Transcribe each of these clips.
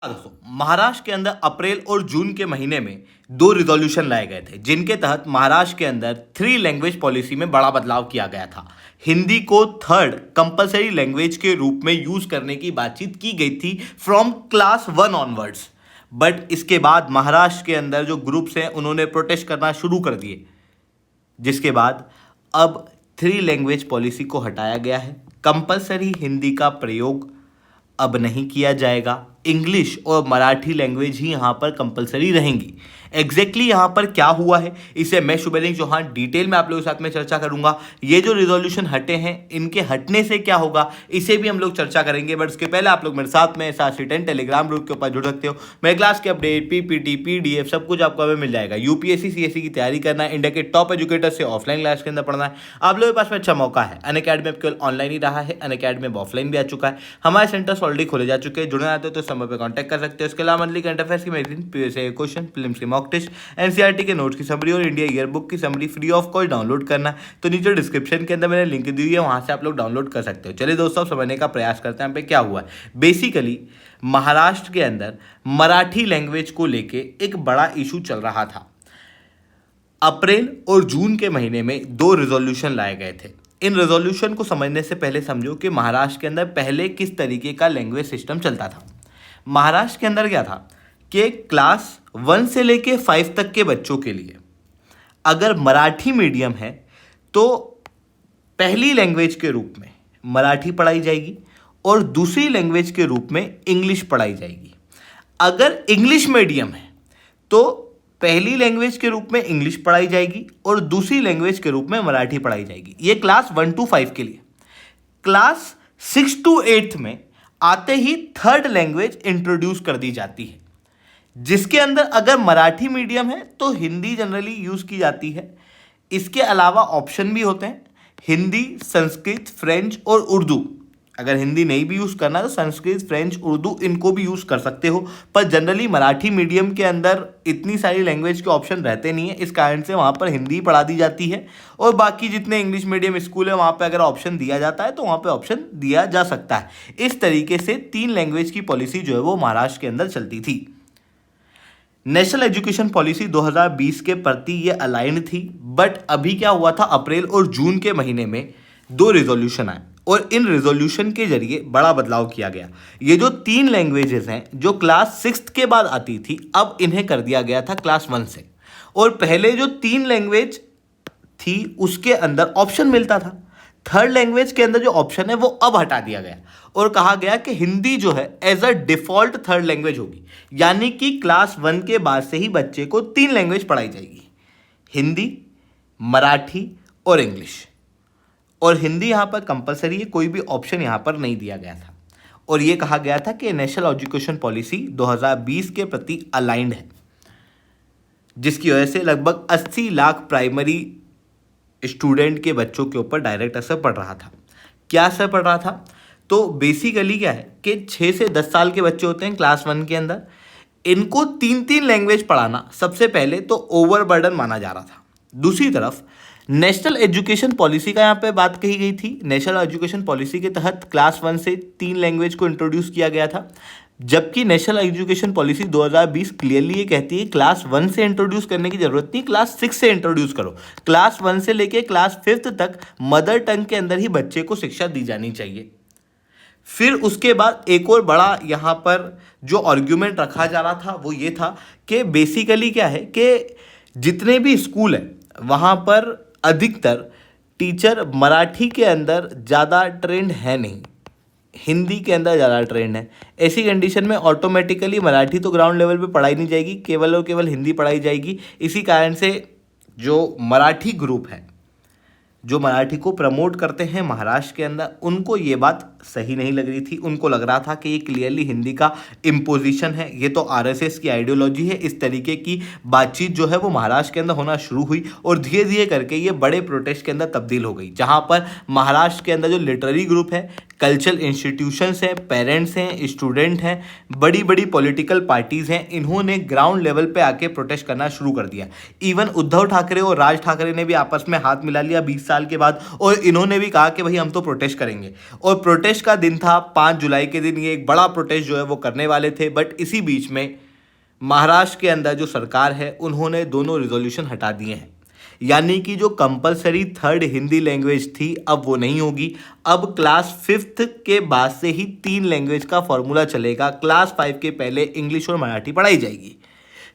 दोस्तों, महाराष्ट्र के अंदर अप्रैल और जून के महीने में दो रिजोल्यूशन लाए गए थे जिनके तहत महाराष्ट्र के अंदर 3 लैंग्वेज पॉलिसी में बड़ा बदलाव किया गया था। हिंदी को थर्ड कंपलसरी लैंग्वेज के रूप में यूज करने की बातचीत की गई थी फ्रॉम क्लास 1 ऑनवर्ड्स। बट इसके बाद महाराष्ट्र के अंदर जो ग्रुप्स हैं उन्होंने प्रोटेस्ट करना शुरू कर दिए, जिसके बाद अब 3 लैंग्वेज पॉलिसी को हटाया गया है। कंपलसरी हिंदी का प्रयोग अब नहीं किया जाएगा। इंग्लिश और मराठी लैंग्वेज ही यहाँ पर कंपलसरी रहेंगी। एग्जैक्टली यहाँ पर क्या हुआ है इसे मैं शुभलिंग चौहान डिटेल में आप लोगों के साथ में चर्चा करूंगा। ये जो रिजोल्यूशन हटे हैं इनके हटने से क्या होगा इसे भी हम लोग चर्चा करेंगे। बट उसके पहले आप लोग मेरे साथ में SRC10 टेलीग्राम ग्रुप के ऊपर जुड़ सकते हो। मेरे क्लास के अपडेट PPT PDF सब कुछ आपको हमें मिल जाएगा। UPSC CSE की तैयारी करना है, इंडिया के टॉप एजुकेटर से ऑफलाइन क्लास के अंदर पढ़ना है, आप लोगों के पास में अच्छा मौका है। अनअकैडमी केवल ऑनलाइन ही रहा है, अनअकैडमी में ऑफलाइन भी आ चुका है। हमारे सेंटर्स ऑलरेडी खोले जा चुके हैं। जुड़ना चाहते हो तो समय पर कॉन्टैक्ट कर सकते हो। इसके अलावा मंथली करंट अफेयर्स की मैगजीन, PSA क्वेश्चन, फिल्म्स की मॉक टेस्ट, NCERT के नोट्स की समरी और इंडिया ईयर बुक की summary free of cost download करना तो नीचे डिस्क्रिप्शन के अंदर मैंने लिंक दी हुई है, वहां से आप लोग डाउनलोड कर सकते हो। चलिए दोस्तों, समझने का प्रयास करते हैं यहाँ पे क्या हुआ है। बेसिकली महाराष्ट्र के अंदर मराठी लैंग्वेज को लेके एक बड़ा इशू चल रहा था। अप्रैल और जून के महीने में 2 रिजोल्यूशन लाए गए थे। इन रेजोल्यूशन को समझने से पहले समझो कि महाराष्ट्र के अंदर पहले किस तरीके का लैंग्वेज सिस्टम चलता था। महाराष्ट्र के अंदर क्या था कि क्लास 1 से लेके 5 तक के बच्चों के लिए अगर मराठी मीडियम है तो पहली लैंग्वेज के रूप में मराठी पढ़ाई जाएगी और दूसरी लैंग्वेज के रूप में इंग्लिश पढ़ाई जाएगी। अगर इंग्लिश मीडियम है तो पहली लैंग्वेज के रूप में इंग्लिश पढ़ाई जाएगी और दूसरी लैंग्वेज के रूप में मराठी पढ़ाई जाएगी। ये क्लास 1 to 5 के लिए। क्लास 6 to 8 में आते ही थर्ड लैंग्वेज इंट्रोड्यूस कर दी जाती है, जिसके अंदर अगर मराठी मीडियम है तो हिंदी जनरली यूज की जाती है। इसके अलावा ऑप्शन भी होते हैं हिंदी, संस्कृत, फ्रेंच और उर्दू। अगर हिंदी नहीं भी यूज करना तो संस्कृत, फ्रेंच, उर्दू इनको भी यूज कर सकते हो। पर जनरली मराठी मीडियम के अंदर इतनी सारी लैंग्वेज के ऑप्शन रहते नहीं है, इस कारण से वहाँ पर हिंदी पढ़ा दी जाती है और बाकी जितने इंग्लिश मीडियम स्कूल है वहाँ पे अगर ऑप्शन दिया जाता है तो वहाँ पे ऑप्शन दिया जा सकता है। इस तरीके से 3 लैंग्वेज की पॉलिसी जो है वो महाराष्ट्र के अंदर चलती थी। नेशनल एजुकेशन पॉलिसी 2020 के प्रति ये अलाइंड थी। बट अभी क्या हुआ था, अप्रैल और जून के महीने में 2 रिजोल्यूशन आए और इन रिजोल्यूशन के जरिए बड़ा बदलाव किया गया। ये जो 3 लैंग्वेजेस हैं जो क्लास 6 के बाद आती थी, अब इन्हें कर दिया गया था क्लास 1 से। और पहले जो 3 लैंग्वेज थी उसके अंदर ऑप्शन मिलता था। थर्ड लैंग्वेज के अंदर जो ऑप्शन है वो अब हटा दिया गया और कहा गया कि हिंदी जो है as a default third language होगी, यानी कि क्लास 1 के बाद से ही बच्चे को 3 लैंग्वेज पढ़ाई जाएगी, हिंदी, मराठी और इंग्लिश। और हिंदी यहाँ पर कंपलसरी है, कोई भी ऑप्शन यहाँ पर नहीं दिया गया था। और ये कहा गया था कि नेशनल एजुकेशन पॉलिसी 2020 के प्रति अलाइंड है, जिसकी वजह से लगभग 80 लाख प्राइमरी स्टूडेंट के बच्चों के ऊपर डायरेक्ट असर पड़ रहा था। क्या असर पड़ रहा था, तो बेसिकली क्या है कि 6 से 10 साल के बच्चे होते हैं क्लास 1 के अंदर, इनको 3 लैंग्वेज पढ़ाना सबसे पहले तो ओवरबर्डन माना जा रहा था। दूसरी तरफ नेशनल एजुकेशन पॉलिसी का यहाँ पे बात कही गई थी। नेशनल एजुकेशन पॉलिसी के तहत क्लास 1 से 3 लैंग्वेज को इंट्रोड्यूस किया गया था, जबकि नेशनल एजुकेशन पॉलिसी 2020 क्लियरली ये कहती है क्लास 1 से इंट्रोड्यूस करने की जरूरत नहीं, क्लास 6 से इंट्रोड्यूस करो। क्लास 1 से लेके क्लास 5th तक मदर टंग के अंदर ही बच्चे को शिक्षा दी जानी चाहिए। फिर उसके बाद एक और बड़ा यहाँ पर जो आर्ग्यूमेंट रखा जा रहा था वो ये था कि बेसिकली क्या है कि जितने भी स्कूल हैं वहाँ पर अधिकतर टीचर मराठी के अंदर ज़्यादा ट्रेंड है नहीं, हिंदी के अंदर ज़्यादा ट्रेंड है। ऐसी कंडीशन में ऑटोमेटिकली मराठी तो ग्राउंड लेवल पे पढ़ाई नहीं जाएगी, केवल और केवल हिंदी पढ़ाई जाएगी। इसी कारण से जो मराठी ग्रुप है, जो मराठी को प्रमोट करते हैं महाराष्ट्र के अंदर, उनको ये बात सही नहीं लग रही थी। उनको लग रहा था कि ये क्लियरली हिंदी का इम्पोजिशन है, ये तो RSS की आइडियोलॉजी है। इस तरीके की बातचीत जो है वो महाराष्ट्र के अंदर होना शुरू हुई और धीरे धीरे करके ये बड़े प्रोटेस्ट के अंदर तब्दील हो गई, जहाँ पर महाराष्ट्र के अंदर जो लिटरेरी ग्रुप है, कल्चरल इंस्टीट्यूशंस हैं, पेरेंट्स हैं, स्टूडेंट हैं, बड़ी बड़ी पॉलिटिकल पार्टीज़ हैं, इन्होंने ग्राउंड लेवल पे आके प्रोटेस्ट करना शुरू कर दिया। इवन उद्धव ठाकरे और राज ठाकरे ने भी आपस में हाथ मिला लिया 20 साल के बाद और इन्होंने भी कहा कि भाई हम तो प्रोटेस्ट करेंगे। और प्रोटेस्ट प्रोटेस्ट का दिन था 5 जुलाई के दिन, ये एक बड़ा प्रोटेस्ट जो है वो करने वाले थे, बट इसी बीच में महाराष्ट्र के अंदर जो सरकार है उन्होंने दोनों रिजोल्यूशन हटा दिए हैं। यानी कि जो कंपलसरी थर्ड हिंदी लैंग्वेज थी अब वो नहीं होगी। अब क्लास 5th के बाद से ही 3 लैंग्वेज का फॉर्मूला चलेगा। क्लास 5 के पहले इंग्लिश और मराठी पढ़ाई जाएगी।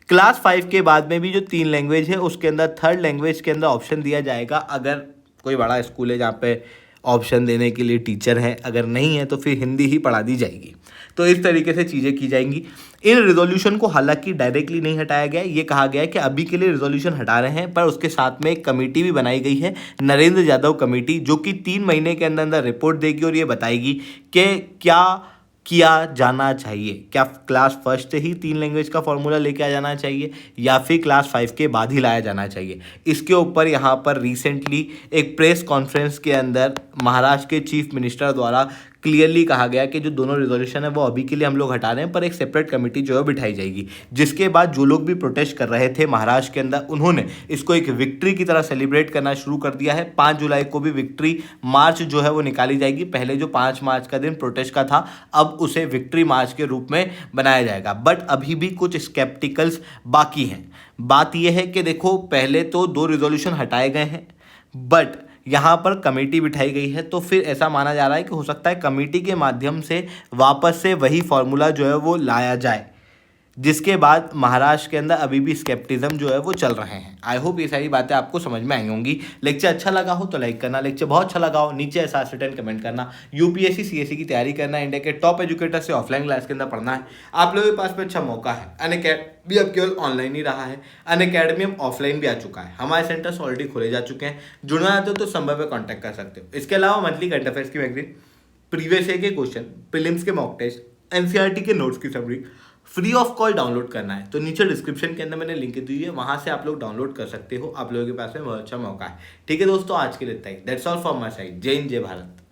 क्लास 5 के बाद में भी जो 3 लैंग्वेज है उसके अंदर थर्ड लैंग्वेज के अंदर ऑप्शन दिया जाएगा। अगर कोई बड़ा स्कूल है जहाँ पे ऑप्शन देने के लिए टीचर है, अगर नहीं है तो फिर हिंदी ही पढ़ा दी जाएगी। तो इस तरीके से चीज़ें की जाएंगी। इन रिजोल्यूशन को हालांकि डायरेक्टली नहीं हटाया गया है, ये कहा गया है कि अभी के लिए रिजोल्यूशन हटा रहे हैं, पर उसके साथ में एक कमेटी भी बनाई गई है, नरेंद्र यादव कमेटी, जो कि 3 महीने के अंदर अंदर रिपोर्ट देगी और ये बताएगी कि क्या किया जाना चाहिए। क्या क्लास फर्स्ट से ही 3 लैंग्वेज का फॉर्मूला लेके आ जाना चाहिए या फिर क्लास 5 के बाद ही लाया जाना चाहिए। इसके ऊपर यहाँ पर रिसेंटली एक प्रेस कॉन्फ्रेंस के अंदर महाराष्ट्र के चीफ मिनिस्टर द्वारा क्लियरली कहा गया कि जो दोनों रिजोल्यूशन है वो अभी के लिए हम लोग हटा रहे हैं, पर एक सेपरेट कमेटी जो है बिठाई जाएगी। जिसके बाद जो लोग भी प्रोटेस्ट कर रहे थे महाराष्ट्र के अंदर, उन्होंने इसको एक विक्ट्री की तरह सेलिब्रेट करना शुरू कर दिया है। 5 जुलाई को भी विक्ट्री मार्च जो है वो निकाली जाएगी। पहले जो 5 मार्च का दिन प्रोटेस्ट का था, अब उसे विक्ट्री मार्च के रूप में बनाया जाएगा। बट अभी भी कुछ स्केप्टिकल्स बाकी हैं। बात यह है कि देखो, पहले तो 2 रिजोल्यूशन हटाए गए हैं, बट यहाँ पर कमेटी बिठाई गई है, तो फिर ऐसा माना जा रहा है कि हो सकता है कमेटी के माध्यम से वापस से वही फॉर्मूला जो है वो लाया जाए। जिसके बाद महाराष्ट्र के अंदर अभी भी स्केप्टिज्म जो है वो चल रहे हैं। आई होप ये सारी बातें आपको समझ में आई होंगी। लेक्चर अच्छा लगा हो तो लाइक करना, लेक्चर बहुत अच्छा लगा हो नीचे ऐसा रिटर्न कमेंट करना। यूपीएससी सीएससी की तैयारी करना, इंडिया के टॉप एजुकेटर से ऑफलाइन क्लास के अंदर पढ़ना है, आप लोगों के पास में अच्छा मौका है। अनअकैडमी अब केवल ऑनलाइन ही रहा है, अनअकैडमी अब ऑफलाइन भी आ चुका है। हमारे सेंटर्स ऑलरेडी खोले जा चुके हैं। जुड़ना चाहते हो तो संभव पे कॉन्टैक्ट कर सकते हो। इसके अलावा मंथली करंट अफेयर्स की मैगजीन, प्रीवियस ईयर के क्वेश्चन, प्रीलिम्स के मॉक टेस्ट, एनसीईआरटी के नोट्स की summary free of call download करना है तो नीचे डिस्क्रिप्शन के अंदर मैंने लिंक दी है, वहां से आप लोग डाउनलोड कर सकते हो। आप लोगों के पास में बहुत अच्छा मौका है। ठीक है दोस्तों, आज के लिए इतना ही। That's all from my side. जय हिंद, जय भारत।